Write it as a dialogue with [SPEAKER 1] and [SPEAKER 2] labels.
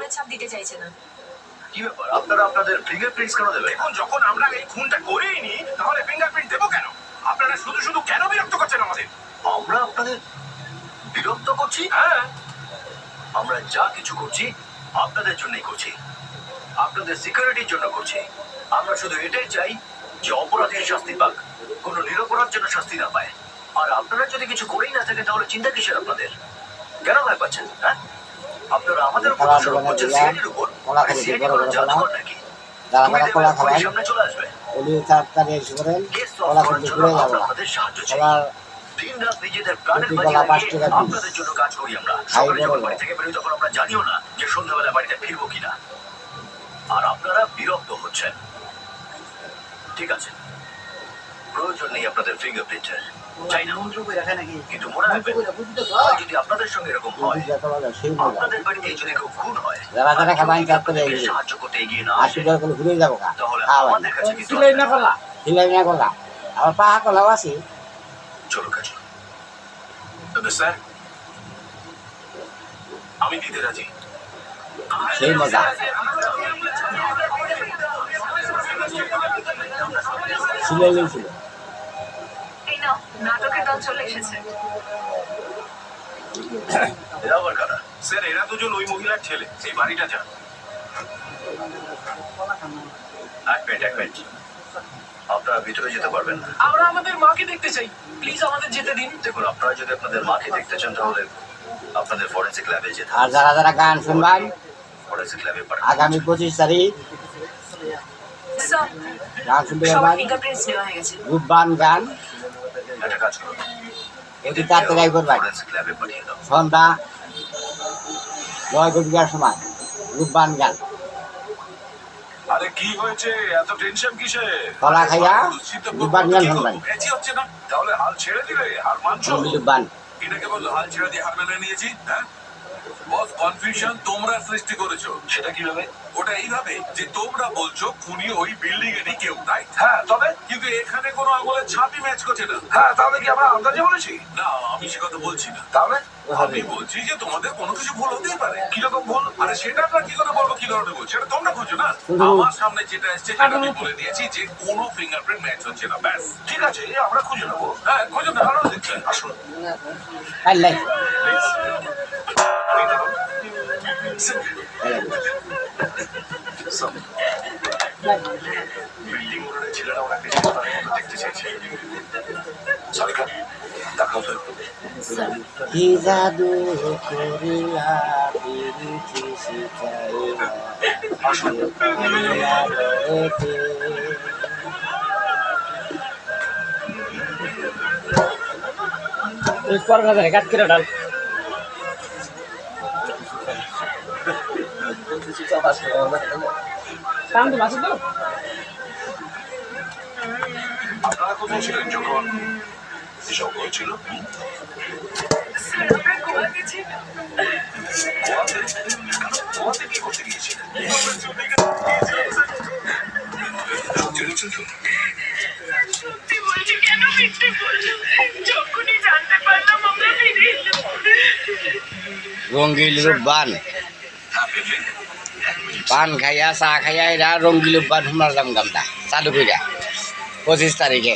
[SPEAKER 1] আঙুলের ছাপ দিতে চাইছে না।
[SPEAKER 2] কি ব্যাপার, আপনারা আপনাদের ফিঙ্গারপ্রিন্টস কেন দেবেন?
[SPEAKER 3] এখন যখন আমরা এই খুনটা করিনি তাহলে ফিঙ্গারপ্রিন্ট দেবো কেন? আপনারা শুধু শুধু কেন বিরক্ত করছেন আমাদের?
[SPEAKER 2] আমরা আপনাদের বিরক্ত করছি?
[SPEAKER 3] হ্যাঁ,
[SPEAKER 2] আমরা যা কিছু করছি আপনাদের জন্যই করছি, আপনাদের সিকিউরিটির জন্য করছি। আমরা শুধু এটাই চাই যে অপরাধীর শাস্তি পাক, কোনো নিরপরাধ যেন শাস্তি না পায়। আর আপনারা যদি কিছু করেই না থাকে তাহলে চিন্তা কিসের আপনাদের? কেন ভয় পাচ্ছেন? হ্যাঁ, আপনারা আমাদের উপর দোষারোপ করছেন সিআইডির উপর। সিআইডি কোনো জাদুঘর নাকি?
[SPEAKER 4] যারা কলা খাবেন
[SPEAKER 2] সামনে চলে আসবে,
[SPEAKER 4] উনি তাড়াতাড়ি এসে করেন
[SPEAKER 2] কেস
[SPEAKER 4] কলা
[SPEAKER 2] সলভ করার
[SPEAKER 4] কিন্তু
[SPEAKER 2] জন্য
[SPEAKER 4] ঘুরে যাবো
[SPEAKER 2] আমরা
[SPEAKER 4] না।
[SPEAKER 2] আপনাদের সাহায্য চাই।
[SPEAKER 4] কলার
[SPEAKER 2] দিনরাত নিজেদের প্রাণের
[SPEAKER 4] প্রতি
[SPEAKER 2] বাজি
[SPEAKER 4] কলা 5
[SPEAKER 2] লাগিয়ে
[SPEAKER 4] টাকা পিস।
[SPEAKER 2] আপনাদের জন্য কাজ করি আমরা।
[SPEAKER 4] খাই
[SPEAKER 2] সকালে যখন
[SPEAKER 4] বড়
[SPEAKER 2] বাড়ি থেকে বেরোই তখন আমরা জানিও না যে সন্ধ্যাবেলা বাড়িতে ফিরবো কিনা। আর আপনারা বিরক্ত হচ্ছেন। ঠিক আছে, প্রয়োজন নেই আপনাদের ফিঙ্গারপ্রিন্টের, চাই না। কিন্তু মনে রাখবেন, আর যদি আপনাদের সঙ্গে এরকম হয়,
[SPEAKER 4] সেই মজা।
[SPEAKER 2] আপনাদের বাড়িতে যদি কেউ খুন হয়,
[SPEAKER 4] যারা যারা
[SPEAKER 2] আর
[SPEAKER 4] খাবেন
[SPEAKER 2] কেউ যদি
[SPEAKER 4] তার করে
[SPEAKER 2] আপনাদেরকে
[SPEAKER 4] এগিয়ে
[SPEAKER 2] সাহায্য করতে এগিয়ে না
[SPEAKER 4] 80
[SPEAKER 2] আসে,
[SPEAKER 4] টাকা করে ঘুরে যাবো গা
[SPEAKER 2] তাহলে
[SPEAKER 4] খাওয়াই
[SPEAKER 2] আমাদের কাছে কিন্তু
[SPEAKER 4] সিলাই না কলা আবার পাহা কলাও আছে।
[SPEAKER 2] চলো কাজ।
[SPEAKER 3] তবে স্যার আমি দিতে রাজি।
[SPEAKER 4] সেই মজা। সিলাই লেগেছিল
[SPEAKER 1] এই নাও, নাটকের দল চলে এসেছে।
[SPEAKER 2] এরা আবার কারা?
[SPEAKER 3] স্যার এরা দুজন ওই মহিলার ছেলে, সেই বাড়িটা যান।
[SPEAKER 2] এক মিনিট, আপনারা ভিতরে যেতে পারবেন না।
[SPEAKER 1] আমরা আমাদের মাকে দেখতে চাই, প্লিজ আমাদের যেতে দিন।
[SPEAKER 2] দেখুন, আপনারা যদি আপনাদের মাকে দেখতে চান তাহলে আপনাদের ফরেন্সিক ল্যাবে যেতে
[SPEAKER 4] আর যারা যারা গান শুনবেন
[SPEAKER 2] ফরেন্সিক ল্যাবে পাঠান।
[SPEAKER 4] আগামী 25 তারিখ
[SPEAKER 1] স্যার,
[SPEAKER 4] গান শুনতে
[SPEAKER 1] সবার
[SPEAKER 4] পারবেন।
[SPEAKER 1] ফিঙ্গারপ্রিন্টস নেওয়া হয়ে গেছে।
[SPEAKER 4] রূপবান গান
[SPEAKER 2] একটা কাজ করুন,
[SPEAKER 4] অতি তাড়াতাড়ি করবেন।
[SPEAKER 2] ফরেন্সিক ল্যাবে পাঠিয়ে দাও।
[SPEAKER 4] সন্ধ্যা 9 ঘটিকার সময় রূপবান গান।
[SPEAKER 3] আরে কি হয়েছে, এত টেনশন কিসে?
[SPEAKER 4] কলা খাইয়া রূপবান গান শুনবেন।
[SPEAKER 3] ম্যাচই হচ্ছে না, তাহলে হাল ছেড়ে দিলে? হার মানছো?
[SPEAKER 4] রূপবান
[SPEAKER 3] এটাকে বললো হাল ছেড়ে দিয়ে হার মেনে নিয়েছি? হ্যাঁ বস, কনফিউশন তোমরা সৃষ্টি করেছো।
[SPEAKER 2] সেটা কিভাবে?
[SPEAKER 3] ওটা এইভাবে যে তোমরা বলছো খুনি ওই বিল্ডিং এরই কেউ, তাই?
[SPEAKER 2] হ্যাঁ, তবে
[SPEAKER 3] কিন্তু এখানে কোনো আঙুলের ছাপই ম্যাচ করছে না।
[SPEAKER 2] হ্যাঁ, তাহলে কি আমরা আন্দাজে বলেছি?
[SPEAKER 3] না, আমি সে কথা বলছি না।
[SPEAKER 2] তাহলে
[SPEAKER 3] আমি বলছি যে তোমাদের কোনো কিছু ভুল হতেই পারে।
[SPEAKER 2] কিরকম ভুল?
[SPEAKER 3] আরে সেটা আমরা কি করে বলবো কি ধরনের ভুল? সেটা তোমরা খুঁজো না।
[SPEAKER 4] শুধু-
[SPEAKER 3] আমার সামনে যেটা এসছে সেটা আমি বলে দিয়েছি যে কোনো ফিঙ্গারপ্রিন্ট ম্যাচ হচ্ছে না, ব্যাস।
[SPEAKER 2] ঠিক আছে, আমরা খুঁজে নেবো।
[SPEAKER 3] হ্যাঁ, খোঁজো না।
[SPEAKER 2] ভালো দেখছি, আসুন
[SPEAKER 4] আল্লাহ
[SPEAKER 2] প্লিজ। বিল্ডিং ওনারের ছেলেরা ওনাকে সন্তানের মতো দেখতে চাইছে। সারিকা, দেখাও তো একটু।
[SPEAKER 4] কি জাদু করিলা পিরিতি শিখাইলা
[SPEAKER 2] আসুন।
[SPEAKER 4] করিলা গেতে।
[SPEAKER 2] আপনারা কোথায় ছিলেন যখন এসব হয়েছিল?
[SPEAKER 1] স্যার, আমরা গোয়া গেছি।
[SPEAKER 2] গোয়াতে? কেন গোয়াতে কি করতে গিয়েছিলেন? সত্যি বলছেন তো?
[SPEAKER 1] সত্যি বলছি, কেন মিথ্যে বললাম? যখনই জানতে পারলাম আমরা ফিরে এলাম।
[SPEAKER 4] রঙ্গিল রূপবান পান খাইয়া চা খাইয়া এরা রঙ্গিল রূপবান শুনবার যাম গামটা চালু কইরা 25 তারিখে।